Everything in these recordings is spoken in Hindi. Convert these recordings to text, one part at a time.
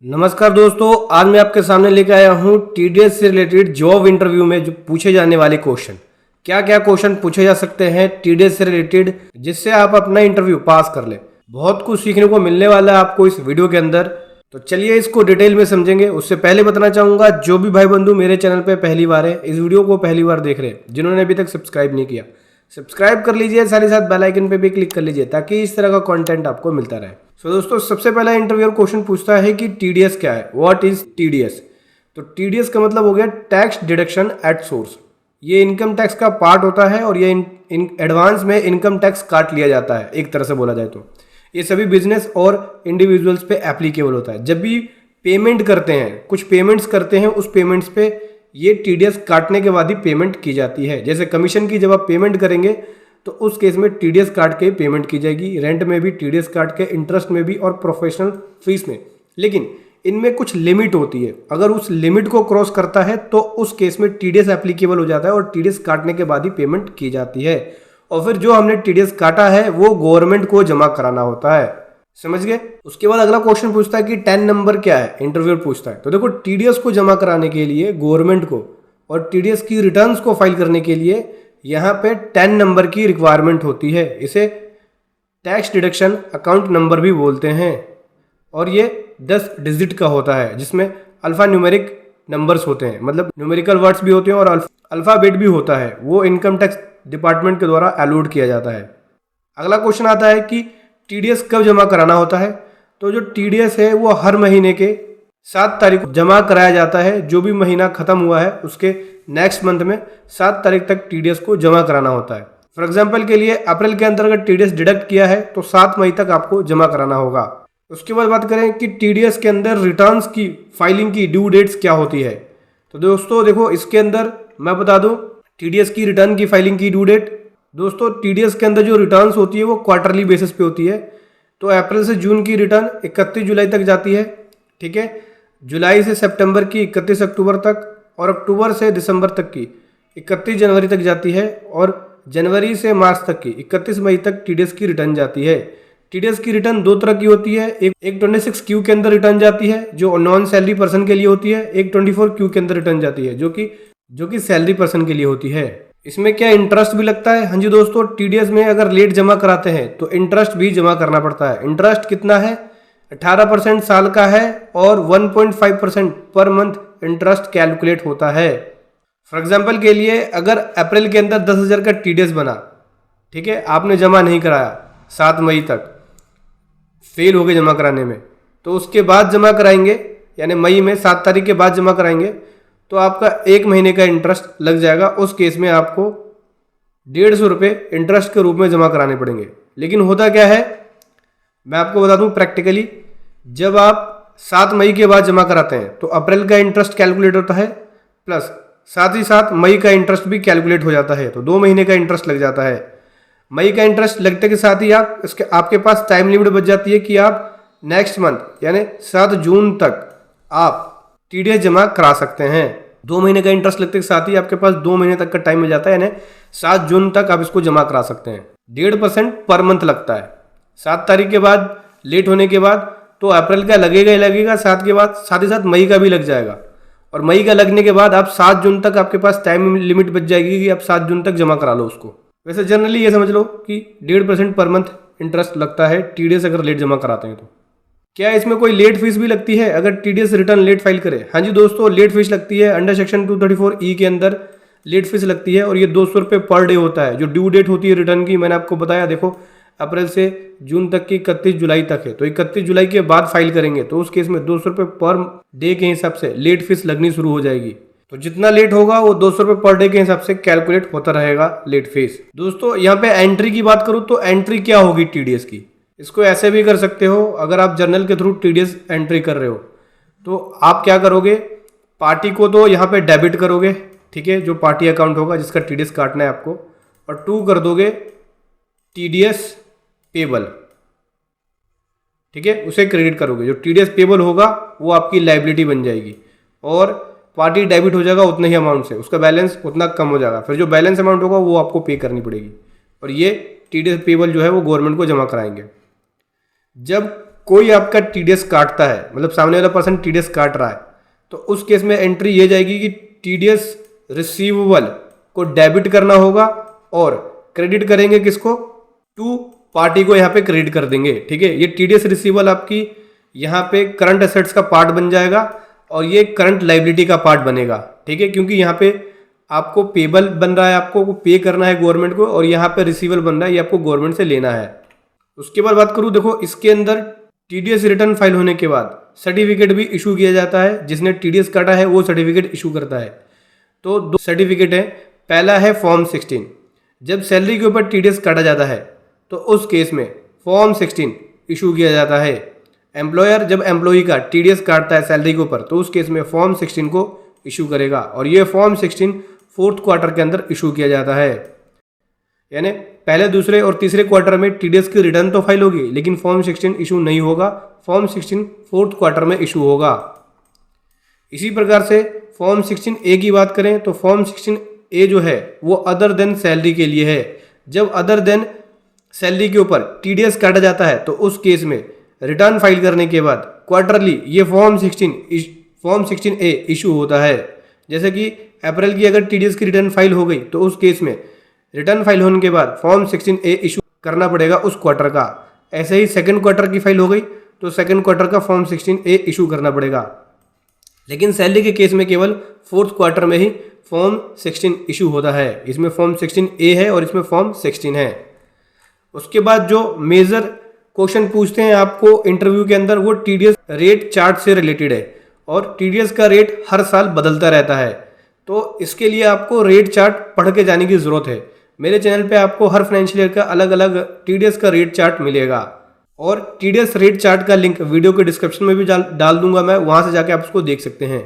नमस्कार दोस्तों, आज मैं आपके सामने लेकर आया हूँ टीडीएस से रिलेटेड जॉब इंटरव्यू में जो पूछे जाने वाले क्वेश्चन। क्या क्या क्वेश्चन पूछे जा सकते हैं टीडीएस से रिलेटेड, जिससे आप अपना इंटरव्यू पास कर ले। बहुत कुछ सीखने को मिलने वाला है आपको इस वीडियो के अंदर। तो चलिए इसको डिटेल में समझेंगे। उससे पहले बताना चाहूंगा, जो भी भाई बंधु मेरे चैनल पर पहली बार है, इस वीडियो को पहली बार देख रहे हैं, जिन्होंने अभी तक सब्सक्राइब नहीं किया, सब्सक्राइब कर लीजिए, साथ ही साथ बेल आइकन पे भी क्लिक कर लीजिए ताकि इस तरह का कंटेंट आपको मिलता रहे। दोस्तों, सबसे पहला इंटरव्यूअर क्वेश्चन पूछता है कि टीडीएस क्या है, व्हाट इज टीडीएस। तो टीडीएस का मतलब हो गया टैक्स डिडक्शन एट सोर्स। ये इनकम टैक्स का पार्ट होता है और ये इन एडवांस में इनकम टैक्स काट लिया जाता है। एक तरह से बोला जाए तो ये सभी बिजनेस और इंडिविजुअल्स पे एप्लीकेबल होता है। जब भी पेमेंट करते हैं, कुछ पेमेंट्स करते हैं, उस पेमेंट्स पे ये टीडीएस काटने के बाद ही पेमेंट की जाती है। जैसे कमीशन की जब आप पेमेंट करेंगे तो उस केस में टीडीएस काट के पेमेंट की जाएगी, रेंट में भी टीडीएस काट के, इंटरेस्ट में भी और प्रोफेशनल फीस में। लेकिन इनमें कुछ लिमिट होती है, अगर उस लिमिट को क्रॉस करता है तो उस केस में टीडीएस एप्लीकेबल हो जाता है और टीडीएस काटने के बाद ही पेमेंट की जाती है। और फिर जो हमने टीडीएस काटा है वो गवर्नमेंट को जमा कराना होता है। समझ गए। उसके बाद अगला क्वेश्चन पूछता है कि 10 नंबर क्या है, इंटरव्यूअर पूछता है। तो देखो, टीडीएस को जमा कराने के लिए गवर्नमेंट को और टीडीएस की रिटर्न्स को फाइल करने के लिए यहाँ पे 10 नंबर की रिक्वायरमेंट होती है। इसे टैक्स डिडक्शन अकाउंट नंबर भी बोलते हैं और ये 10 डिजिट का होता है, जिसमें अल्फा न्यूमेरिक नंबर्स होते हैं, मतलब न्यूमेरिकल वर्ड्स भी होते हैं और अल्फाबेट भी होता है। वो इनकम टैक्स डिपार्टमेंट के द्वारा अलॉट किया जाता है। अगला क्वेश्चन आता है कि टीडीएस कब जमा कराना होता है। तो जो टीडीएस है वो हर महीने के 7 तारीख को जमा कराया जाता है। जो भी महीना खत्म हुआ है उसके नेक्स्ट मंथ में 7 तारीख तक टीडीएस को जमा कराना होता है। फॉर एग्जांपल के लिए अप्रैल के अंदर अगर टीडीएस डिडक्ट किया है तो 7 मई तक आपको जमा कराना होगा। उसके बाद बात करें कि टीडीएस के अंदर रिटर्न्स की फाइलिंग की ड्यू डेट्स क्या होती है। तो दोस्तों देखो, इसके अंदर मैं बता दूं टीडीएस की रिटर्न की फाइलिंग की ड्यू डेट। दोस्तों, टीडीएस के अंदर जो रिटर्न्स होती है वो क्वार्टरली बेसिस पे होती है। तो अप्रैल से जून की रिटर्न 31 जुलाई तक जाती है, ठीक है। जुलाई से सितंबर की 31 अक्टूबर तक, और अक्टूबर से दिसंबर तक की 31 जनवरी तक जाती है, और जनवरी से मार्च तक की 31 मई तक टीडीएस की रिटर्न जाती है। टीडीएस की रिटर्न 2 तरह की होती है। एक 26Q के अंदर रिटर्न जाती है जो नॉन सैलरी पर्सन के लिए होती है। एक 24Q के अंदर रिटर्न जाती है जो कि सैलरी पर्सन के लिए होती है। इसमें क्या इंटरेस्ट भी लगता है? हाँ जी दोस्तों, टीडीएस में अगर लेट जमा कराते हैं तो इंटरेस्ट भी जमा करना पड़ता है। इंटरेस्ट कितना है? 18% साल का है और 1.5% पर मंथ इंटरेस्ट कैलकुलेट होता है। फॉर एग्जाम्पल के लिए, अगर अप्रैल के अंदर 10,000 का टीडीएस बना, ठीक है, आपने जमा नहीं कराया 7 मई तक, फेल हो गए जमा कराने में, तो उसके बाद जमा कराएंगे, यानी मई में 7 तारीख के बाद जमा कराएंगे तो आपका 1 महीने का इंटरेस्ट लग जाएगा। उस केस में आपको 150 रुपये इंटरेस्ट के रूप में जमा कराने पड़ेंगे। लेकिन होता क्या है, मैं आपको बता दूं प्रैक्टिकली, जब आप 7 मई के बाद जमा कराते हैं तो अप्रैल का इंटरेस्ट कैलकुलेट होता है, प्लस साथ ही साथ मई का इंटरेस्ट भी कैलकुलेट हो जाता है, तो 2 महीने का इंटरेस्ट लग जाता है। मई का इंटरेस्ट लगते के साथ ही आपके पास टाइम लिमिट बच जाती है कि आप नेक्स्ट मंथ यानी 7 जून तक आप टीडीएस जमा करा सकते हैं। 2 महीने का इंटरेस्ट लगते के साथ ही आपके पास 2 महीने तक का टाइम मिल जाता है, यानी 7 जून तक आप इसको जमा करा सकते हैं। 1.5% पर मंथ लगता है। 7 तारीख के बाद लेट होने के बाद तो अप्रैल का लगेगा ही लगेगा, साथ ही साथ मई का भी लग जाएगा, और मई का लगने के बाद आप 7 जून तक आपके पास टाइम लिमिट बच जाएगी कि आप 7 जून तक जमा करा लो उसको। वैसे जनरली ये समझ लो कि 1.5% पर मंथ इंटरेस्ट लगता है टीडीएस अगर लेट जमा कराते हैं तो। क्या इसमें कोई लेट फीस भी लगती है अगर टीडीएस रिटर्न लेट फाइल करे? हाँ जी दोस्तों, लेट फीस लगती है। अंडर सेक्शन 234E के अंदर लेट फीस लगती है और ये 200 रुपये पर डे होता है। जो ड्यू डेट होती है रिटर्न की, मैंने आपको बताया, देखो अप्रैल से जून तक की 31 जुलाई तक है, तो 31 जुलाई के बाद फाइल करेंगे तो उस केस में 200 रुपये पर डे के हिसाब से लेट फीस लगनी शुरू हो जाएगी। तो जितना लेट होगा वो 200 रुपये पर डे के हिसाब से कैलकुलेट होता रहेगा लेट फीस। दोस्तों, यहाँ पे एंट्री की बात करूँ तो एंट्री क्या होगी टीडीएस की, इसको ऐसे भी कर सकते हो। अगर आप जर्नल के थ्रू टीडीएस एंट्री कर रहे हो तो आप क्या करोगे, पार्टी को तो यहाँ पे डेबिट करोगे, ठीक है, जो पार्टी अकाउंट होगा जिसका टीडीएस काटना है आपको, और 2 कर दोगे टीडीएस पेबल, ठीक है, उसे क्रेडिट करोगे। जो टीडीएस पेबल होगा वो आपकी लाइबिलिटी बन जाएगी और पार्टी डेबिट हो जाएगा उतने ही अमाउंट से, उसका बैलेंस उतना कम हो जाएगा। फिर जो बैलेंस अमाउंट होगा वो आपको पे करनी पड़ेगी, और ये टीडीएस पेबल जो है वो गवर्नमेंट को जमा कराएंगे। जब कोई आपका टीडीएस काटता है, मतलब सामने वाला पर्सन टीडीएस काट रहा है, तो उस केस में एंट्री ये जाएगी कि टीडीएस रिसीवेबल को डेबिट करना होगा और क्रेडिट करेंगे किसको, टू पार्टी को यहाँ पे क्रेडिट कर देंगे। ठीक है, ये टीडीएस रिसीवेबल आपकी यहाँ पे करंट एसेट्स का पार्ट बन जाएगा और ये करंट लाइबिलिटी का पार्ट बनेगा। ठीक है, क्योंकि यहाँ पे आपको पेबल बन रहा है, आपको पे करना है गवर्नमेंट को, और यहाँ पे रिसीवेबल बन रहा है, ये आपको गवर्नमेंट से लेना है। उसके बाद बात करूँ, देखो इसके अंदर टीडीएस रिटर्न फाइल होने के बाद सर्टिफिकेट भी इशू किया जाता है। जिसने टीडीएस काटा है वो सर्टिफिकेट इशू करता है। तो 2 सर्टिफिकेट है। पहला है फॉर्म 16, जब सैलरी के ऊपर टीडीएस काटा जाता है तो उस केस में फॉर्म 16 इशू किया जाता है। एम्प्लॉयर जब एम्प्लॉई का टीडीएस काटता है सैलरी के ऊपर तो उस केस में फॉर्म 16 को इशू करेगा, और ये फॉर्म 16 4th क्वार्टर के अंदर इशू किया जाता है। यानी पहले, दूसरे और तीसरे क्वार्टर में टीडीएस की रिटर्न तो फाइल होगी, लेकिन फॉर्म 16 इशू नहीं होगा। फॉर्म 16 4th क्वार्टर में इशू होगा। इसी प्रकार से फॉर्म 16A की बात करें तो फॉर्म 16A जो है वो अदर देन सैलरी के लिए है। जब अदर देन सैलरी के ऊपर टीडीएस काटा जाता है तो उस केस में रिटर्न फाइल करने के बाद क्वार्टरली ये फॉर्म 16A इशू होता है। जैसे कि अप्रैल की अगर टीडीएस की रिटर्न फाइल हो गई तो उस केस में रिटर्न फाइल होने के बाद फॉर्म 16A इशू करना पड़ेगा उस क्वार्टर का। ऐसे ही सेकंड क्वार्टर की फाइल हो गई तो सेकंड क्वार्टर का फॉर्म 16A इशू करना पड़ेगा। लेकिन सैलरी के केस में केवल 4th क्वार्टर में ही फॉर्म 16 इशू होता है। इसमें फॉर्म 16A है और इसमें फॉर्म 16 है। उसके बाद जो मेजर क्वेश्चन पूछते हैं आपको इंटरव्यू के अंदर वो टीडीएस रेट चार्ट से रिलेटेड है, और टीडीएस का रेट हर साल बदलता रहता है। तो इसके लिए आपको रेट चार्ट पढ़ के जाने की जरूरत है। मेरे चैनल पे आपको हर फाइनेंशियल ईयर का अलग अलग टीडीएस का रेट चार्ट मिलेगा, और टीडीएस रेट चार्ट का लिंक वीडियो के डिस्क्रिप्शन में भी डाल दूंगा मैं, वहां से जाके आप उसको देख सकते हैं।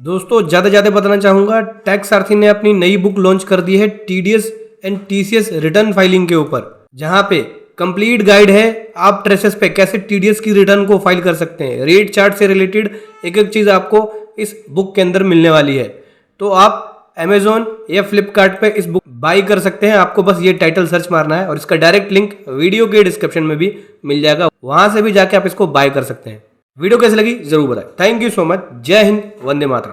दोस्तों ज़्यादा बताना चाहूँगा, टैक्स सारथी ने अपनी नई बुक लॉन्च कर दी है TDS and TCS return filing के ऊपर, जहां पे कंप्लीट गाइड है आप ट्रेसेस पे कैसे टीडीएस की रिटर्न को फाइल कर सकते हैं। रेट चार्ट से रिलेटेड एक एक चीज़ आपको इस बुक के अंदर मिलने वाली है। तो आप अमेजोन या फ्लिपकार्ट पे इस बुक बाई कर सकते हैं। आपको बस ये टाइटल सर्च मारना है और इसका डायरेक्ट लिंक वीडियो के डिस्क्रिप्शन में भी मिल जाएगा, वहां से भी जाके आप इसको बाय कर सकते हैं। वीडियो कैसी लगी जरूर बताएं। Thank you so much. जय हिंद, वंदे मातरम।